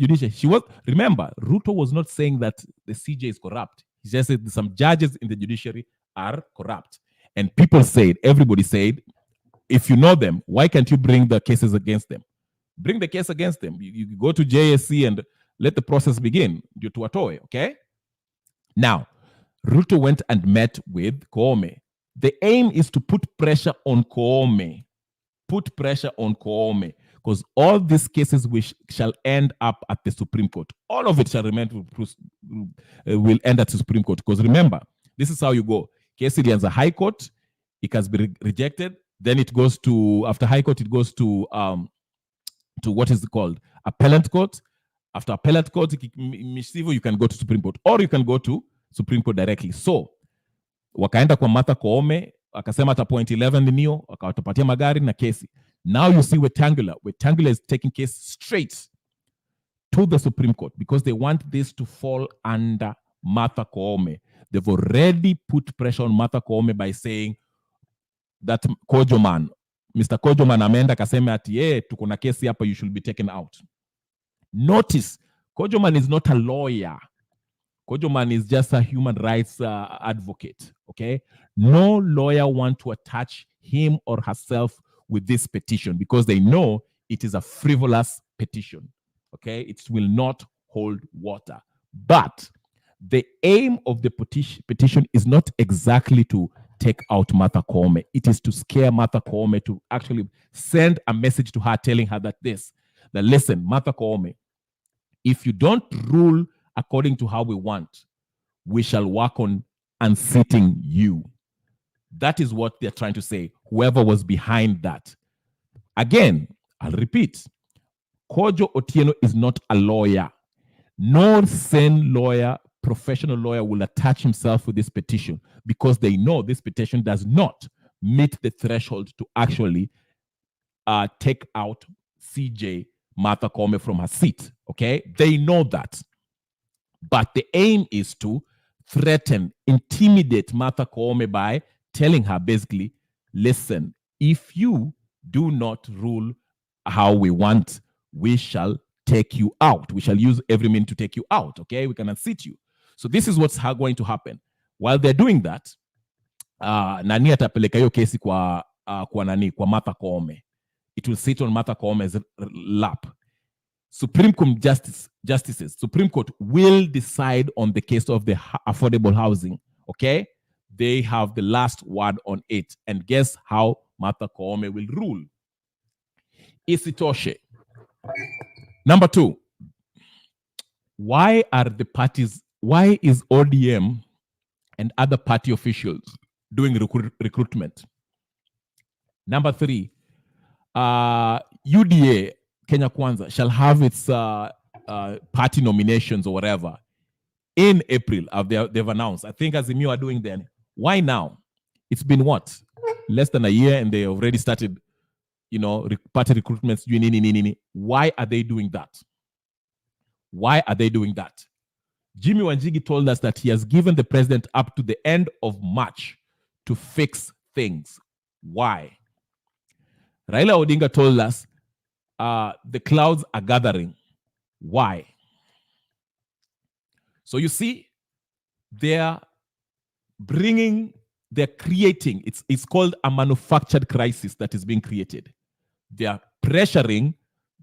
A: Remember, Ruto was not saying that the CJ is corrupt. He just said some judges in the judiciary are corrupt. And everybody said, if you know them, why can't you bring the cases against them? Bring the case against them. You go to JSC and let the process begin. You to atoe, okay? Now, Ruto went and met with Koome. The aim is to put pressure on Koome. Put pressure on Koome. Because all these cases which shall end up at the Supreme Court. All of it shall will end at the Supreme Court. Because remember, this is how you go. Case ilianza High Court, it has been rejected. Then it goes to, after High Court, it goes to what is it called? Appellate Court. After Appellate Court, you can go to Supreme Court. Or you can go to Supreme Court directly. So, wakaenda kwa Martha Koome, akasema ata point 11 nio, akawatapatia magari na kesi. Now you see Wetangula. Wetangula is taking case straight to the Supreme Court because they want this to fall under Martha Koome. They've already put pressure on Martha Koome by saying that Kojoman, Mr. Kojoman amenda kaseme ati tuko na kesi hapa, you should be taken out. Notice, Kojoman is not a lawyer. Kojoman is just a human rights advocate, okay? No lawyer wants to attach him or herself with this petition because they know it is a frivolous petition, okay? It will not hold water. But the aim of the petition is not exactly to take out Martha Koome. It is to scare Martha Koome, to actually send a message to her telling her that listen, Martha Koome, if you don't rule according to how we want, we shall work on unseating you. That is what they're trying to say, whoever was behind that. Again, I'll repeat, Kojo Otieno is not a lawyer. No sane lawyer, professional lawyer will attach himself with this petition because they know this petition does not meet the threshold to actually take out CJ Martha Koome from her seat, okay? They know that. But the aim is to threaten, intimidate Martha Koome by telling her basically, listen, if you do not rule how we want, we shall take you out. We shall use every means to take you out, okay? We can unseat you. So this is what's going to happen. While they're doing that, nani atapeleka hiyo kesi kwa Martha Koome. It will sit on Martha Koome's lap. Supreme Court justices, Supreme Court will decide on the case of the affordable housing, okay? They have the last word on it. And guess how Martha Koome will rule? Isitoshe. Number 2, why is ODM and other party officials doing recruitment? Number 3, UDA, Kenya Kwanza, shall have its party nominations or whatever in April. They've announced. I think Azimio are doing then. Why now? It's been what? Less than a year and they already started, party recruitments. Why are they doing that? Why are they doing that? Jimmy Wanjigi told us that he has given the president up to the end of March to fix things. Why? Raila Odinga told us the clouds are gathering. Why? So you see, they're creating, it's called a manufactured crisis that is being created. They are pressuring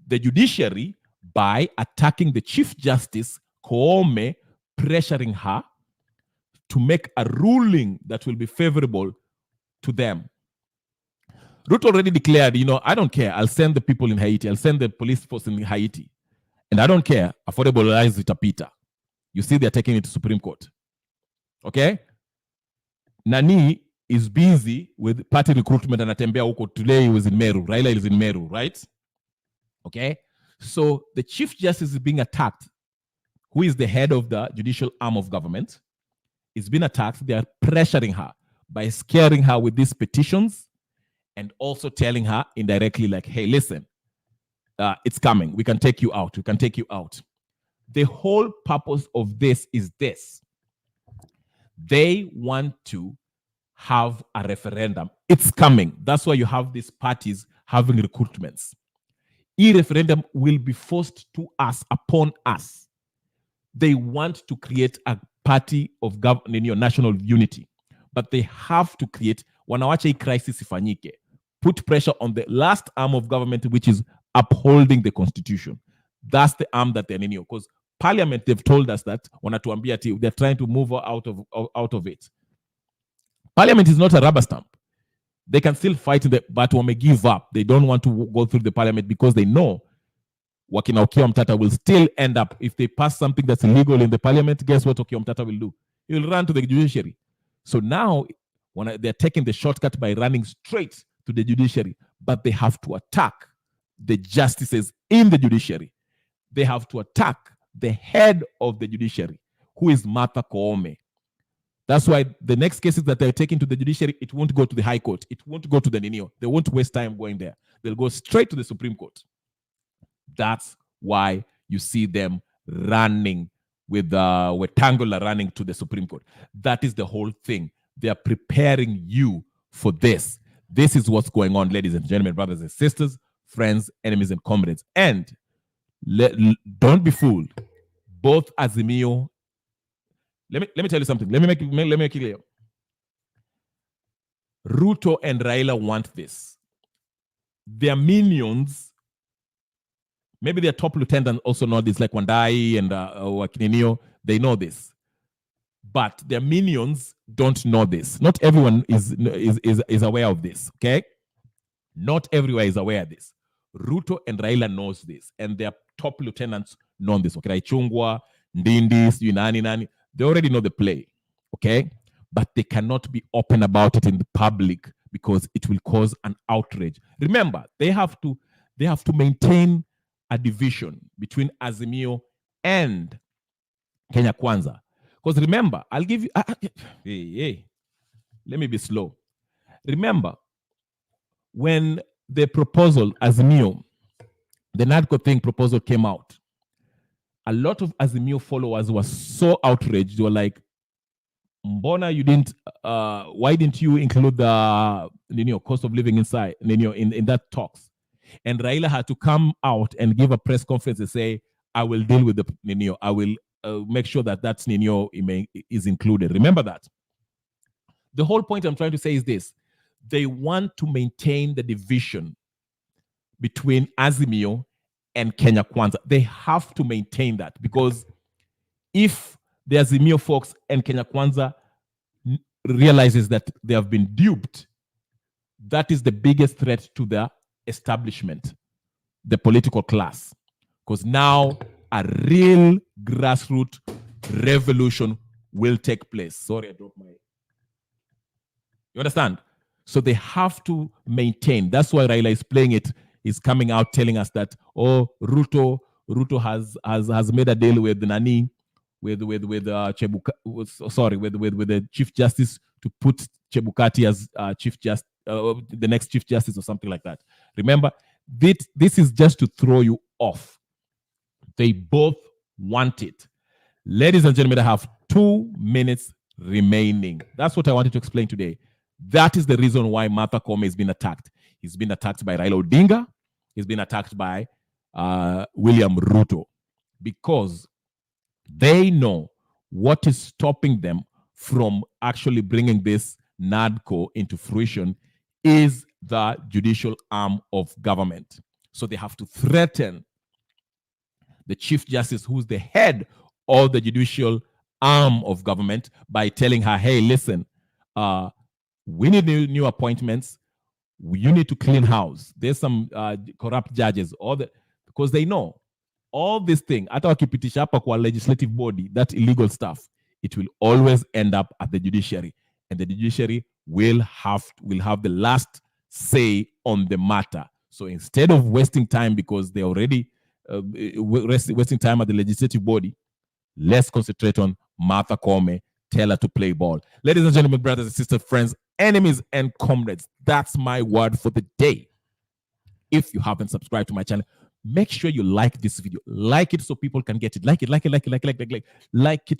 A: the judiciary by attacking the Chief Justice, Koome, pressuring her to make a ruling that will be favorable to them. Ruto already declared, I don't care. I'll send the people in Haiti. I'll send the police force in Haiti. And I don't care. Affordable lives itapita. You see, they're taking it to Supreme Court. Okay? Nani is busy with party recruitment and atembea huko. Today he was in Meru. Raila is in Meru, right? Okay? So the Chief Justice is being attacked, who is the head of the judicial arm of government, is being attacked. They are pressuring her by scaring her with these petitions and also telling her indirectly like, hey, listen, it's coming. We can take you out. We can take you out. The whole purpose of this is this. They want to have a referendum. It's coming. That's why you have these parties having recruitments. E-referendum will be forced to us, upon us. They want to create a party of national unity, but they have to create, wanawacha hii crisis ifanyike. put pressure on the last arm of government, which is upholding the constitution. That's the arm that they're in, because Parliament, they've told us that wanatuambia they're trying to move out of it. Parliament is not a rubber stamp. They can still fight, but when they give up, they don't want to go through the Parliament because they know wakina Okiya Mtata will still end up, if they pass something that's illegal in the Parliament, guess what Okiya Mtata will do? He will run to the judiciary. So now they're taking the shortcut by running straight to the judiciary, but they have to attack the justices in the judiciary. They have to attack the head of the judiciary, who is Martha Koome. That's why the next cases that they're taking to the judiciary, it won't go to the High Court. It won't go to the Ninio. They won't waste time going there. They'll go straight to the Supreme Court. That's why you see them running with Wetangula running to the Supreme Court. That is the whole thing. They are preparing you for this. This is what's going on, ladies and gentlemen, brothers and sisters, friends, enemies, and comrades. And don't be fooled. Both Azimio. Let me tell you something. Let me make it clear. Ruto and Raila want this. Their minions, maybe their top lieutenant also know this, like Wandai and Wakininio, they know this. But their minions don't know this. Not everyone is aware of this, okay? Not everywhere is aware of this. Ruto and Raila knows this, and their top lieutenants know this. Okay, Chungwa, Ndindi, Nani, they already know the play, okay? But they cannot be open about it in the public because it will cause an outrage. Remember, they have to maintain a division between Azimio and Kenya Kwanza. Because remember, I'll give you, let me be slow. Remember, when the proposal, Azimio, the NADCO thing proposal came out, a lot of Azimio followers were so outraged. They were like, Mbona, you didn't, why didn't you include the cost of living inside, in that talks? And Raila had to come out and give a press conference and say, I will deal with the I will make sure that that's is included. Remember that. The whole point I'm trying to say is this. They want to maintain the division between Azimio and Kenya Kwanza. They have to maintain that, because if the Azimio folks and Kenya Kwanza realizes that they have been duped, that is the biggest threat to the establishment, the political class. Because now a real grassroots revolution will take place. Sorry, I dropped my... You understand? So they have to maintain. That's why Raila is playing it. He's coming out telling us that, oh, Ruto has made a deal with the Nani, with the Chief Justice to put Chebukati as the next Chief Justice or something like that. Remember, this is just to throw you off. They both want it. Ladies and gentlemen, I have 2 minutes remaining. That's what I wanted to explain today. That is the reason why Martha Koome has been attacked. He's been attacked by Raila Odinga. He's been attacked by William Ruto, because they know what is stopping them from actually bringing this NADCO into fruition is the judicial arm of government. So they have to threaten the Chief Justice, who's the head of the judicial arm of government, by telling her, hey, listen, we need new appointments. You need to clean house. There's some corrupt judges, because they know all this thing, hata wakipitisha hapa kwa legislative body, that illegal stuff, it will always end up at the judiciary. And the judiciary will have the last say on the matter. So instead of wasting time, because they're already wasting time at the legislative body, let's concentrate on Martha Koome, tell her to play ball. Ladies and gentlemen, brothers and sisters, friends, enemies and comrades, that's my word for the day. If you haven't subscribed to my channel, make sure you like this video. Like it so people can get it. Like it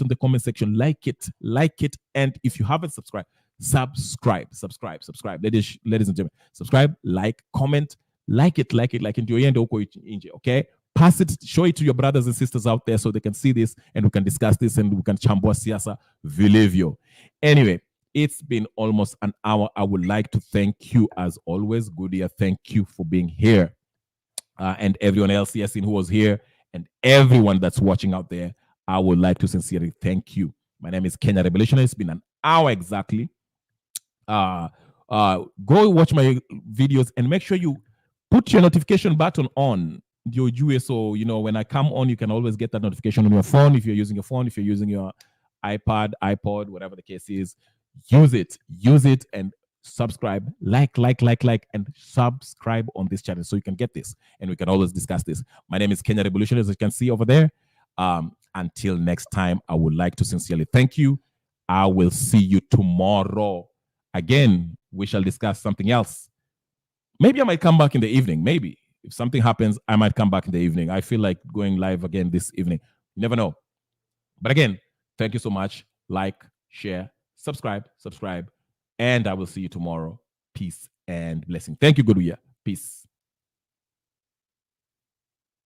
A: on the comment section. Like it. And if you haven't subscribed, subscribe. Ladies and gentlemen, subscribe, like, comment, like it. Okay? Pass it, show it to your brothers and sisters out there so they can see this and we can discuss this and we can chambua siasa vilivyo. Anyway, It's been almost an hour. I would like to thank you as always. Goodyear, thank you for being here. And everyone else, Yasin, who was here, and everyone that's watching out there, I would like to sincerely thank you. My name is Kenya Revolutionary. It's been an hour exactly. Go watch my videos and make sure you put your notification button on. So when I come on, you can always get that notification on your phone. If you're using your phone, if you're using your iPad, iPod, whatever the case is, use it and subscribe, like, and subscribe on this channel so you can get this and we can always discuss this. My name is Kenya Revolution, as you can see over there. Until next time, I would like to sincerely thank you. I will see you tomorrow. Again, we shall discuss something else. Maybe I might come back in the evening. Maybe if something happens, I might come back in the evening. I feel like going live again this evening. You never know. But again, thank you so much. Like, share, subscribe, and I will see you tomorrow. Peace and blessing. Thank you, Goodyear. Peace.